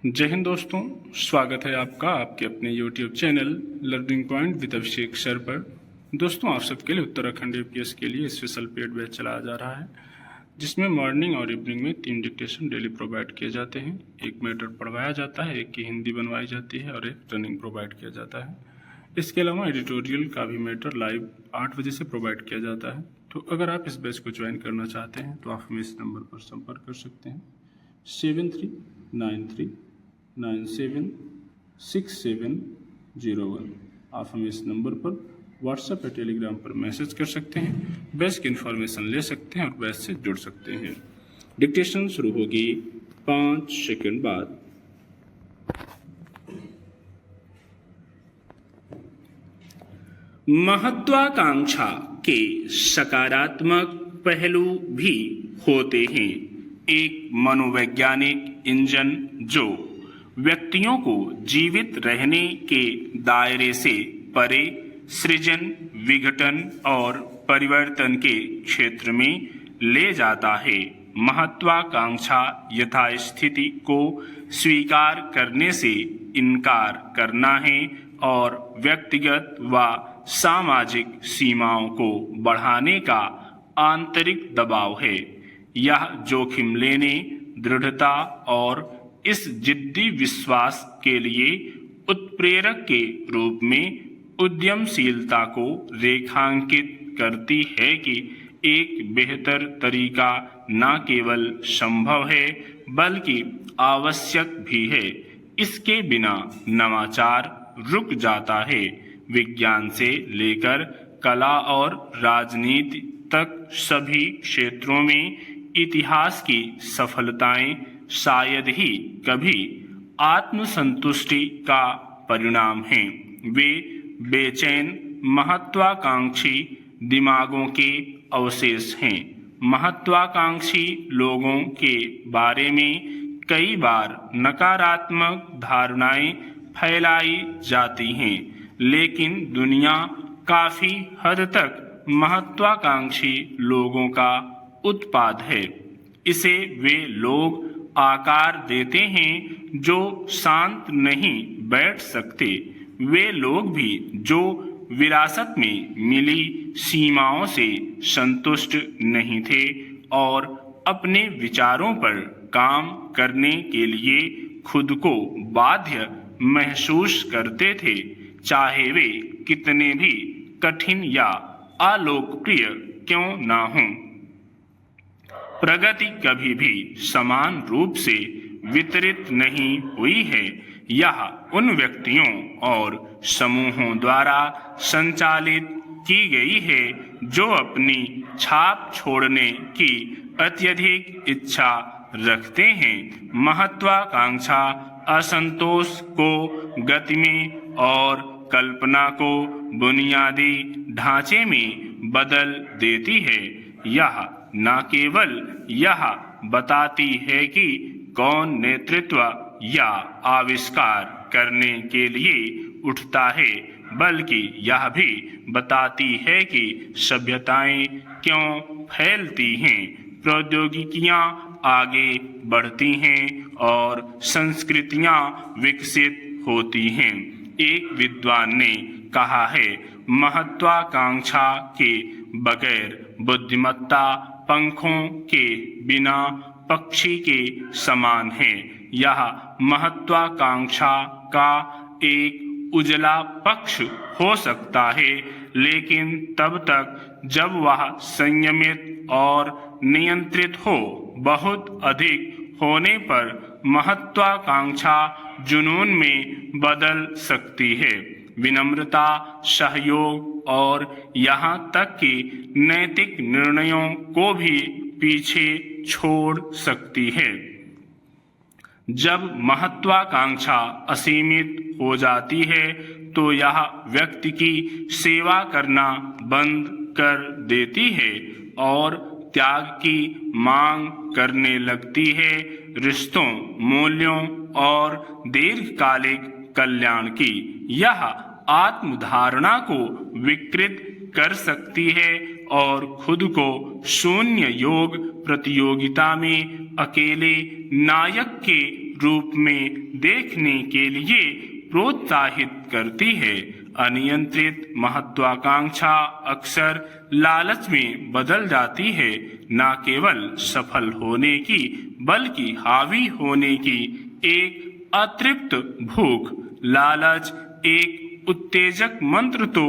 जय हिंद दोस्तों, स्वागत है आपका आपके अपने YouTube channel learning point with Abhishek sir पर। दोस्तों, आप सबके लिए उत्तराखंड यूपीएस के लिए स्पेशल पेड बैच चलाया जा रहा है, जिसमें मॉर्निंग और इवनिंग में 3 डिक्टेशन डेली प्रोवाइड किए जाते हैं। एक मैटर पढ़वाया जाता है, एक की हिंदी बनवाई जाती है और एक रनिंग प्रोवाइड किया जाता है। इसके अलावा एडिटोरियल का भी मैटर लाइव 8 बजे से प्रोवाइड किया जाता है। तो अगर आप इस बैच को ज्वाइन करना चाहते हैं तो आप हमें इस नंबर पर संपर्क कर सकते हैं 7393976701। आप हमें इस नंबर पर व्हाट्सएप या टेलीग्राम पर मैसेज कर सकते हैं, बैच की इन्फॉर्मेशन ले सकते हैं और बैच से जुड़ सकते हैं। डिक्टेशन शुरू होगी 5 सेकंड बाद। महत्वाकांक्षा के सकारात्मक पहलू भी होते हैं। एक मनोवैज्ञानिक इंजन जो व्यक्तियों को जीवित रहने के दायरे से परे सृजन, विघटन और परिवर्तन के क्षेत्र में ले जाता है। महत्वाकांक्षा यथास्थिति को स्वीकार करने से इनकार करना है और व्यक्तिगत व सामाजिक सीमाओं को बढ़ाने का आंतरिक दबाव है। यह जोखिम लेने, दृढ़ता और इस जिद्दी विश्वास के लिए उत्प्रेरक के रूप में उद्यमशीलता को रेखांकित करती है कि एक बेहतर तरीका न केवल संभव है बल्कि आवश्यक भी है। इसके बिना नवाचार रुक जाता है। विज्ञान से लेकर कला और राजनीति तक सभी क्षेत्रों में इतिहास की सफलताएं शायद ही कभी आत्मसंतुष्टि का परिणाम हैं। वे बेचैन महत्वाकांक्षी दिमागों के अवशेष हैं। महत्वाकांक्षी लोगों के बारे में कई बार नकारात्मक धारणाएं फैलाई जाती हैं, लेकिन दुनिया काफी हद तक महत्वाकांक्षी लोगों का उत्पाद है। इसे वे लोग आकार देते हैं जो शांत नहीं बैठ सकते। वे लोग भी जो विरासत में मिली सीमाओं से संतुष्ट नहीं थे और अपने विचारों पर काम करने के लिए खुद को बाध्य महसूस करते थे, चाहे वे कितने भी कठिन या अलोकप्रिय क्यों ना हों। प्रगति कभी भी समान रूप से वितरित नहीं हुई है। यह उन व्यक्तियों और समूहों द्वारा संचालित की गई है जो अपनी छाप छोड़ने की अत्यधिक इच्छा रखते हैं। महत्वाकांक्षा असंतोष को गति में और कल्पना को बुनियादी ढांचे में बदल देती है। यह न केवल यह बताती है कि कौन नेतृत्व या आविष्कार करने के लिए उठता है, बल्कि यह भी बताती है कि सभ्यताएं क्यों फैलती हैं, प्रौद्योगिकियां आगे बढ़ती हैं और संस्कृतियां विकसित होती हैं। एक विद्वान ने कहा है, महत्वाकांक्षा के बगैर बुद्धिमत्ता पंखों के बिना पक्षी के समान है। यह महत्वाकांक्षा का एक उजला पक्ष हो सकता है, लेकिन तब तक जब वह संयमित और नियंत्रित हो। बहुत अधिक होने पर महत्वाकांक्षा जुनून में बदल सकती है। विनम्रता, सहयोग और यहाँ तक कि नैतिक निर्णयों को भी पीछे छोड़ सकती है। जब महत्वाकांक्षा असीमित हो जाती है तो यह व्यक्ति की सेवा करना बंद कर देती है और त्याग की मांग करने लगती है, रिश्तों, मूल्यों और दीर्घकालिक कल्याण की। यह आत्मधारणा को विकृत कर सकती है और खुद को शून्य योग प्रतियोगिता में अकेले नायक के रूप में देखने के लिए प्रोत्साहित करती है। अनियंत्रित महत्वाकांक्षा अक्सर लालच में बदल जाती है, न केवल सफल होने की बल्कि हावी होने की एक अतृप्त भूख। लालच एक उत्तेजक मंत्र तो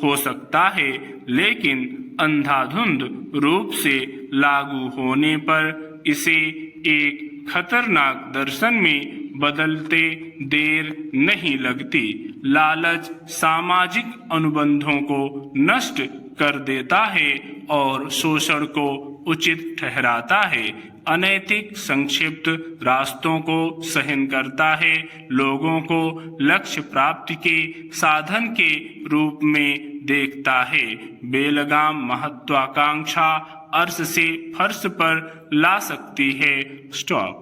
हो सकता है, लेकिन अंधाधुंध रूप से लागू होने पर इसे एक खतरनाक दर्शन में बदलते देर नहीं लगती। लालच सामाजिक अनुबंधों को नष्ट कर देता है और शोषण को उचित ठहराता है। अनैतिक संक्षिप्त रास्तों को सहन करता है, लोगों को लक्ष्य प्राप्ति के साधन के रूप में देखता है। बेलगाम महत्वाकांक्षा अर्श से फर्श पर ला सकती है। स्टॉप।